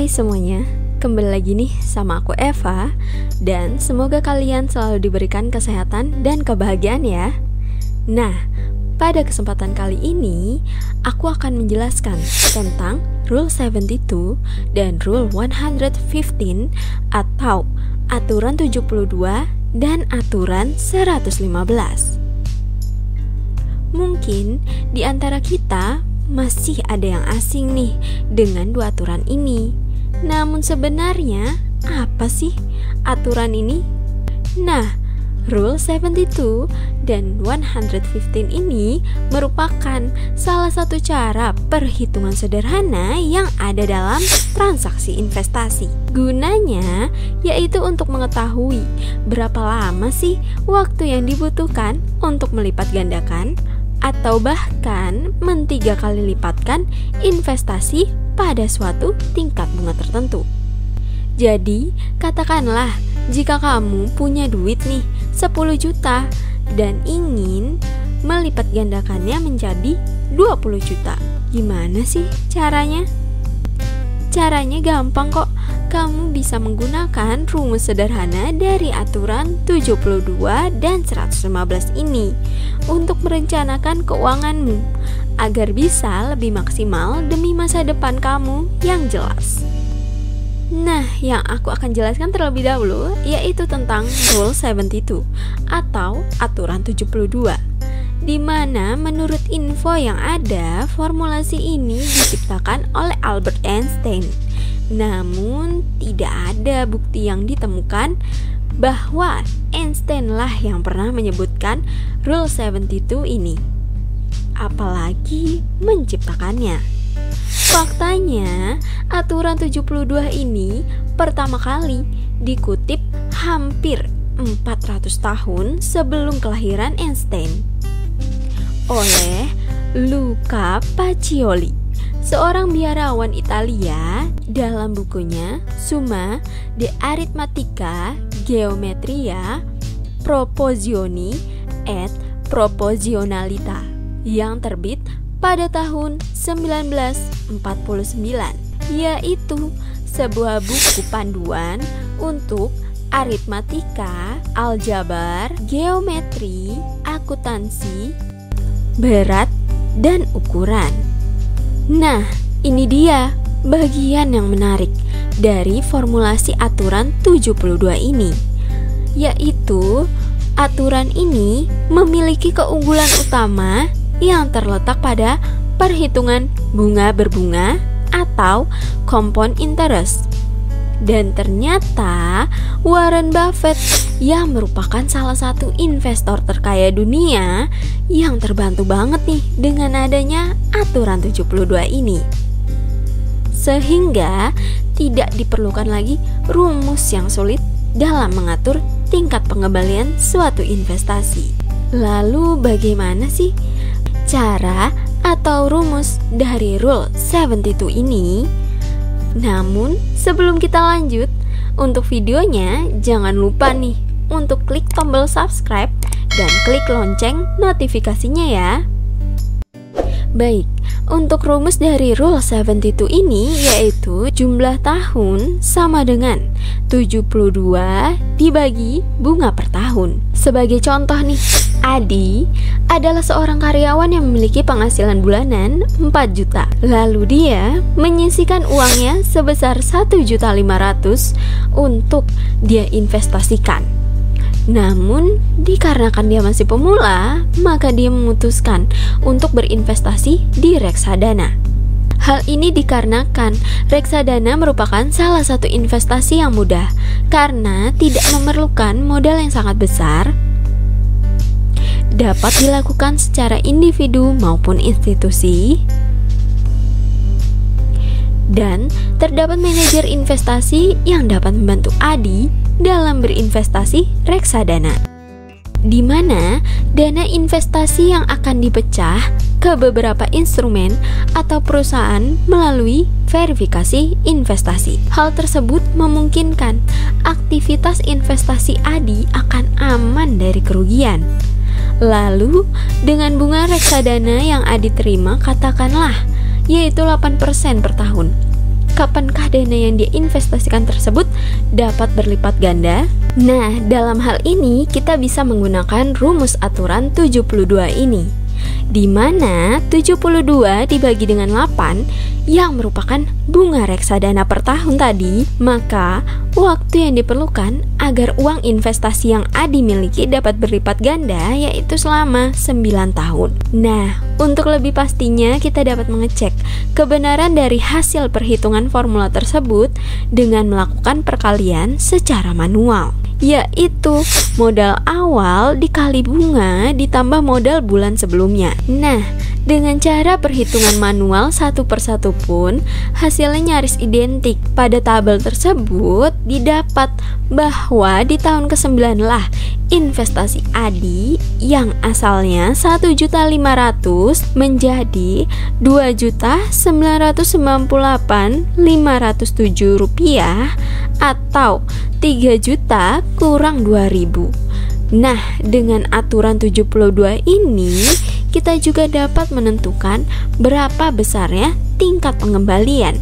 Hai semuanya, kembali lagi nih sama aku Eva. Dan semoga kalian selalu diberikan kesehatan dan kebahagiaan ya. Nah, pada kesempatan kali ini aku akan menjelaskan tentang Rule 72 dan Rule 115 atau Aturan 72 dan Aturan 115. Mungkin di antara kita masih ada yang asing nih dengan dua aturan ini. Namun sebenarnya apa sih aturan ini? Nah, Rule 72 dan 115 ini merupakan salah satu cara perhitungan sederhana yang ada dalam transaksi investasi. Gunanya yaitu untuk mengetahui berapa lama sih waktu yang dibutuhkan untuk melipat gandakan atau bahkan men-3 kali lipatkan investasi pada suatu tingkat bunga tertentu. Jadi, katakanlah jika kamu punya duit nih 10 juta dan ingin melipat gandakannya menjadi 20 juta. Gimana sih caranya? Caranya gampang kok. Kamu bisa menggunakan rumus sederhana dari aturan 72 dan 115 ini untuk merencanakan keuanganmu agar bisa lebih maksimal demi masa depan kamu yang jelas. Nah, yang aku akan jelaskan terlebih dahulu yaitu tentang Rule 72 atau Aturan 72, di mana menurut info yang ada, formulasi ini diciptakan oleh Albert Einstein. Namun, tidak ada bukti yang ditemukan bahwa Einstein lah yang pernah menyebutkan Rule 72 ini, apalagi menciptakannya. Faktanya, aturan 72 ini pertama kali dikutip hampir 400 tahun sebelum kelahiran Einstein oleh Luca Pacioli, seorang biarawan Italia, dalam bukunya Summa de Arithmetica Geometria Proposioni et Proporzionalita yang terbit pada tahun 1949, yaitu sebuah buku panduan untuk aritmatika, aljabar, geometri, akuntansi, berat, dan ukuran. Nah, ini dia bagian yang menarik dari formulasi aturan 72 ini, yaitu aturan ini memiliki keunggulan utama yang terletak pada perhitungan bunga berbunga atau compound interest. Dan ternyata Warren Buffett yang merupakan salah satu investor terkaya dunia yang terbantu banget nih dengan adanya aturan 72 ini. Sehingga tidak diperlukan lagi rumus yang sulit dalam mengatur tingkat pengembalian suatu investasi. Lalu bagaimana sih cara atau rumus dari Rule 72 ini? Namun sebelum kita lanjut, untuk videonya jangan lupa nih untuk klik tombol subscribe dan klik lonceng notifikasinya ya. Baik, untuk rumus dari Rule 72 ini yaitu jumlah tahun sama dengan 72 dibagi bunga per tahun. Sebagai contoh nih, Adi adalah seorang karyawan yang memiliki penghasilan bulanan 4 juta. Lalu dia menyisihkan uangnya sebesar 1.500.000 untuk dia investasikan. Namun, dikarenakan dia masih pemula, maka dia memutuskan untuk berinvestasi di reksadana. Hal ini dikarenakan reksadana merupakan salah satu investasi yang mudah karena tidak memerlukan modal yang sangat besar, dapat dilakukan secara individu maupun institusi, dan terdapat manajer investasi yang dapat membantu Adi dalam berinvestasi reksadana, di mana dana investasi yang akan dipecah ke beberapa instrumen atau perusahaan melalui verifikasi investasi. Hal tersebut memungkinkan aktivitas investasi Adi akan aman dari kerugian. Lalu, dengan bunga reksadana yang Adi terima katakanlah yaitu 8% per tahun. kapankah dana yang dia investasikan tersebut dapat berlipat ganda? Nah, dalam hal ini kita bisa menggunakan rumus aturan 72 ini, di mana 72 dibagi dengan 8 yang merupakan bunga reksadana per tahun tadi, maka waktu yang diperlukan agar uang investasi yang Adi miliki dapat berlipat ganda yaitu selama 9 tahun. Nah, untuk lebih pastinya kita dapat mengecek kebenaran dari hasil perhitungan formula tersebut dengan melakukan perkalian secara manual, yaitu modal awal dikali bunga ditambah modal bulan sebelumnya. Nah, dengan cara perhitungan manual satu persatu pun hasilnya nyaris identik. Pada tabel tersebut didapat bahwa di tahun ke-9 lah investasi Adi yang asalnya 1.500.000 menjadi 2.998.507 rupiah atau 3 juta kurang 2.000. Nah, dengan aturan 72 ini kita juga dapat menentukan berapa besarnya tingkat pengembalian,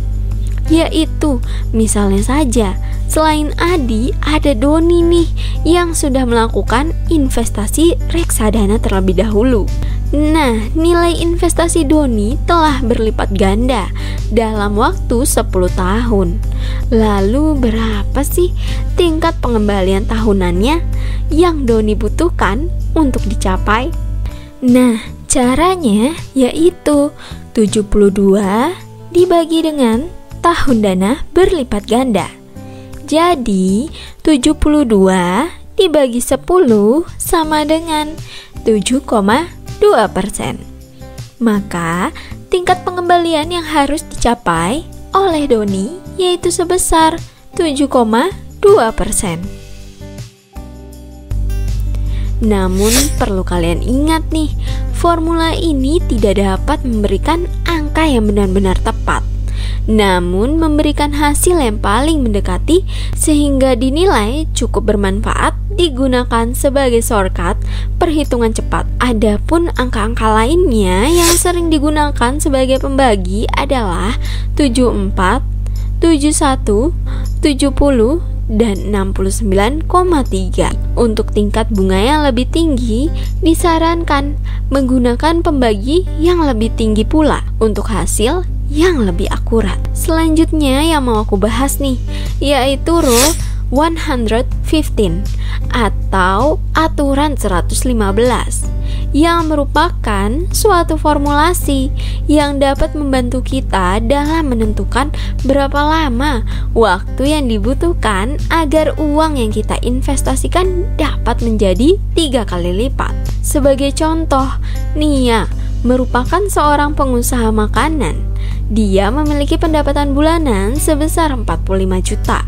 yaitu misalnya saja selain Adi ada Doni nih yang sudah melakukan investasi reksadana terlebih dahulu. Nah, nilai investasi Doni telah berlipat ganda dalam waktu 10 tahun. Lalu berapa sih tingkat pengembalian tahunannya yang Doni butuhkan untuk dicapai? Nah, caranya yaitu 72 dibagi dengan tahun dana berlipat ganda. Jadi 72 dibagi 10 sama dengan 7,2%. Maka tingkat pengembalian yang harus dicapai oleh Doni yaitu sebesar 7,2%. Namun perlu kalian ingat nih, formula ini tidak dapat memberikan angka yang benar-benar tepat, namun memberikan hasil yang paling mendekati sehingga dinilai cukup bermanfaat digunakan sebagai shortcut perhitungan cepat. Adapun angka-angka lainnya yang sering digunakan sebagai pembagi adalah 74, 71, 70, dan 69,3. Untuk tingkat bunga yang lebih tinggi disarankan menggunakan pembagi yang lebih tinggi pula untuk hasil yang lebih akurat. Selanjutnya yang mau aku bahas nih yaitu Rule 115 atau aturan 115, yang merupakan suatu formulasi yang dapat membantu kita dalam menentukan berapa lama waktu yang dibutuhkan agar uang yang kita investasikan dapat menjadi 3 kali lipat. Sebagai contoh, Nia merupakan seorang pengusaha makanan. Dia memiliki pendapatan bulanan sebesar 45 juta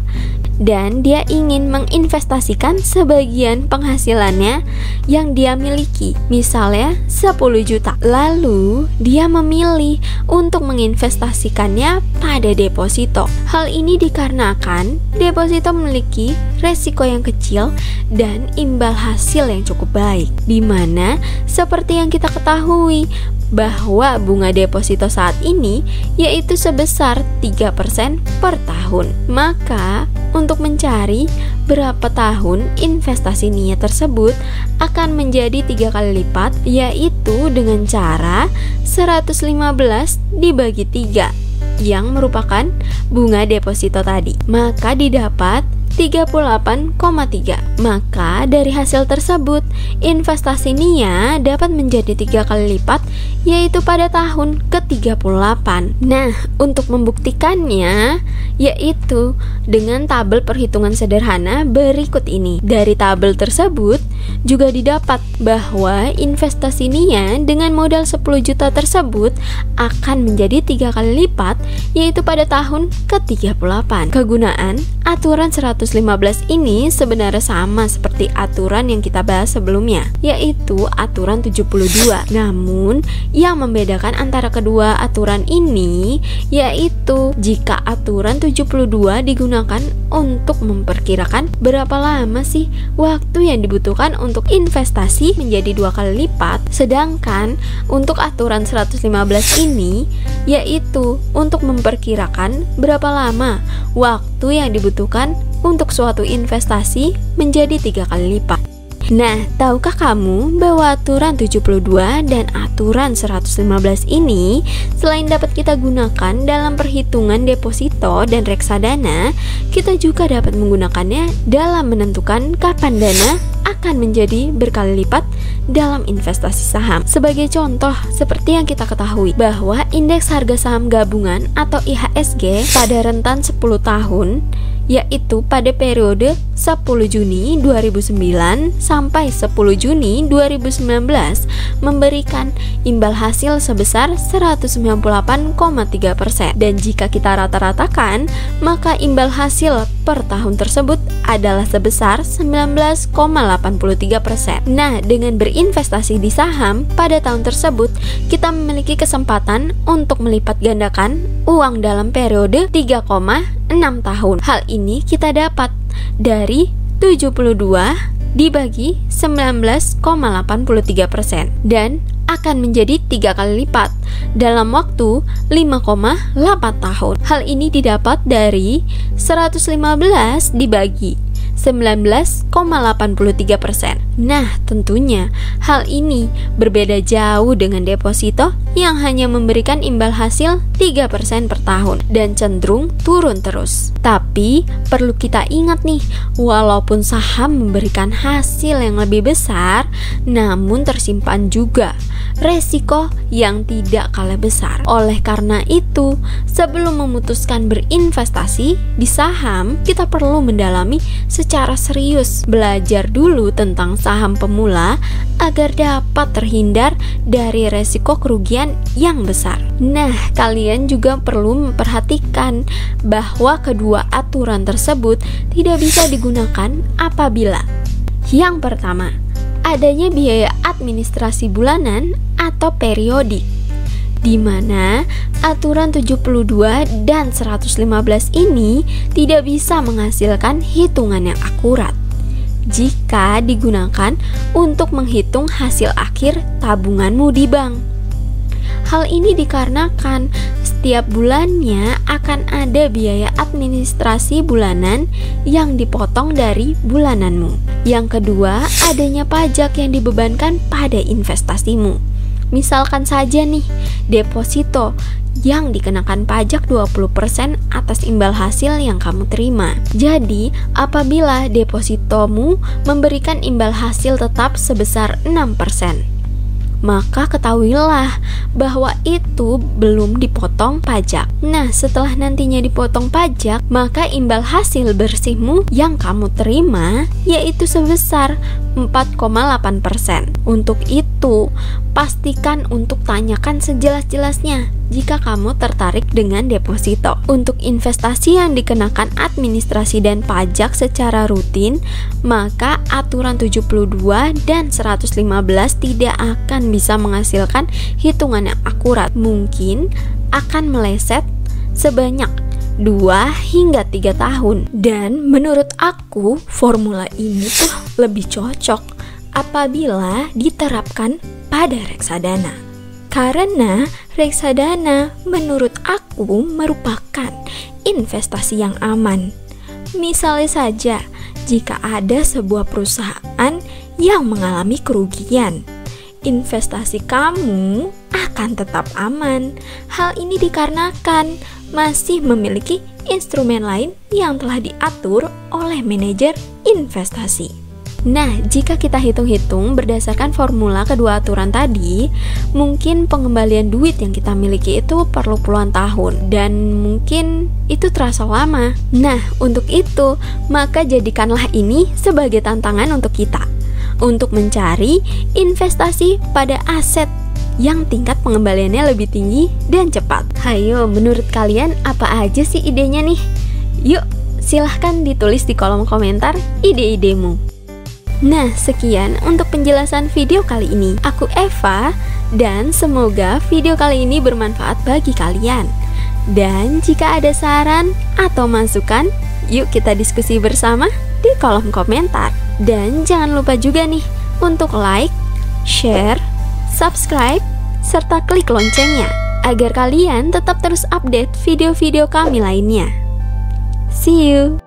dan dia ingin menginvestasikan sebagian penghasilannya yang dia miliki, misalnya 10 juta. Lalu dia memilih untuk menginvestasikannya pada deposito. Hal ini dikarenakan deposito memiliki resiko yang kecil dan imbal hasil yang cukup baik, dimana seperti yang kita ketahui bahwa bunga deposito saat ini yaitu sebesar 3% per tahun. Maka untuk mencari berapa tahun investasi Nia tersebut akan menjadi 3 kali lipat, yaitu dengan cara 115 dibagi 3 yang merupakan bunga deposito tadi, maka didapat 38,3. Maka dari hasil tersebut investasi Nia dapat menjadi 3 kali lipat, yaitu pada tahun ke-38. Nah, untuk membuktikannya yaitu dengan tabel perhitungan sederhana berikut ini. Dari tabel tersebut juga didapat bahwa investasi Nia dengan modal 10 juta tersebut akan menjadi 3 kali lipat, yaitu pada tahun ke-38. Kegunaan aturan 115 ini sebenarnya sama sama seperti aturan yang kita bahas sebelumnya, yaitu aturan 72. Namun, yang membedakan antara kedua aturan ini yaitu jika aturan 72 digunakan untuk memperkirakan berapa lama sih waktu yang dibutuhkan untuk investasi menjadi 2 kali lipat, sedangkan untuk aturan 115 ini yaitu untuk memperkirakan berapa lama waktu yang dibutuhkan untuk suatu investasi menjadi 3 kali lipat. Nah, tahukah kamu bahwa aturan 72 dan aturan 115 ini selain dapat kita gunakan dalam perhitungan deposito dan reksadana, kita juga dapat menggunakannya dalam menentukan kapan dana akan menjadi berkali lipat dalam investasi saham. Sebagai contoh, seperti yang kita ketahui bahwa indeks harga saham gabungan atau IHSG pada rentan 10 tahun, yaitu pada periode 10 Juni 2009 sampai 10 Juni 2019 memberikan imbal hasil sebesar 198,3%. Dan jika kita rata-ratakan, maka imbal hasil per tahun tersebut adalah sebesar 19,83%. Nah, dengan berinvestasi di saham pada tahun tersebut, kita memiliki kesempatan untuk melipat gandakan uang dalam periode 3,6 tahun. Hal ini kita dapat dari 72 dibagi 19,83% dan akan menjadi 3 kali lipat dalam waktu 5,8 tahun. Hal ini didapat dari 115 dibagi 19,83%. Nah, tentunya hal ini berbeda jauh dengan deposito yang hanya memberikan imbal hasil 3% per tahun dan cenderung turun terus. Tapi perlu kita ingat nih, walaupun saham memberikan hasil yang lebih besar, namun tersimpan juga resiko yang tidak kalah besar. Oleh karena itu, sebelum memutuskan berinvestasi di saham, kita perlu mendalami secara serius, belajar dulu tentang saham pemula agar dapat terhindar dari resiko kerugian yang besar. Nah, kalian juga perlu memperhatikan bahwa kedua aturan tersebut tidak bisa digunakan apabila yang pertama, adanya biaya administrasi bulanan atau periodik, di mana aturan 72 dan 115 ini tidak bisa menghasilkan hitungan yang akurat jika digunakan untuk menghitung hasil akhir tabunganmu di bank. Hal ini dikarenakan setiap bulannya akan ada biaya administrasi bulanan yang dipotong dari bulananmu. Yang kedua, adanya pajak yang dibebankan pada investasimu. Misalkan saja nih, deposito yang dikenakan pajak 20% atas imbal hasil yang kamu terima. Jadi, apabila depositomu memberikan imbal hasil tetap sebesar 6%, maka ketahuilah bahwa itu belum dipotong pajak. Nah, setelah nantinya dipotong pajak, maka imbal hasil bersihmu yang kamu terima yaitu sebesar 4,8%. Untuk itu, pastikan untuk tanyakan sejelas-jelasnya jika kamu tertarik dengan deposito. Untuk investasi yang dikenakan administrasi dan pajak secara rutin, maka aturan 72 dan 115 tidak akan bisa menghasilkan hitungan yang akurat. Mungkin akan meleset sebanyak 2 hingga 3 tahun. Dan menurut aku, formula ini tuh lebih cocok apabila diterapkan pada reksadana. Karena reksadana menurut aku merupakan investasi yang aman. Misalnya saja, jika ada sebuah perusahaan yang mengalami kerugian, investasi kamu akan tetap aman. Hal ini dikarenakan masih memiliki instrumen lain yang telah diatur oleh manajer investasi. Nah, jika kita hitung-hitung berdasarkan formula kedua aturan tadi, mungkin pengembalian duit yang kita miliki itu perlu puluhan tahun dan mungkin itu terasa lama. Nah, untuk itu, maka jadikanlah ini sebagai tantangan untuk kita untuk mencari investasi pada aset yang tingkat pengembaliannya lebih tinggi dan cepat. Hayo, menurut kalian apa aja sih idenya nih? Yuk, silahkan ditulis di kolom komentar ide-idemu. Nah, sekian untuk penjelasan video kali ini. Aku Eva, dan semoga video kali ini bermanfaat bagi kalian. Dan jika ada saran atau masukan, yuk kita diskusi bersama di kolom komentar. Dan jangan lupa juga nih untuk like, share, subscribe, serta klik loncengnya agar kalian tetap terus update video-video kami lainnya. See you!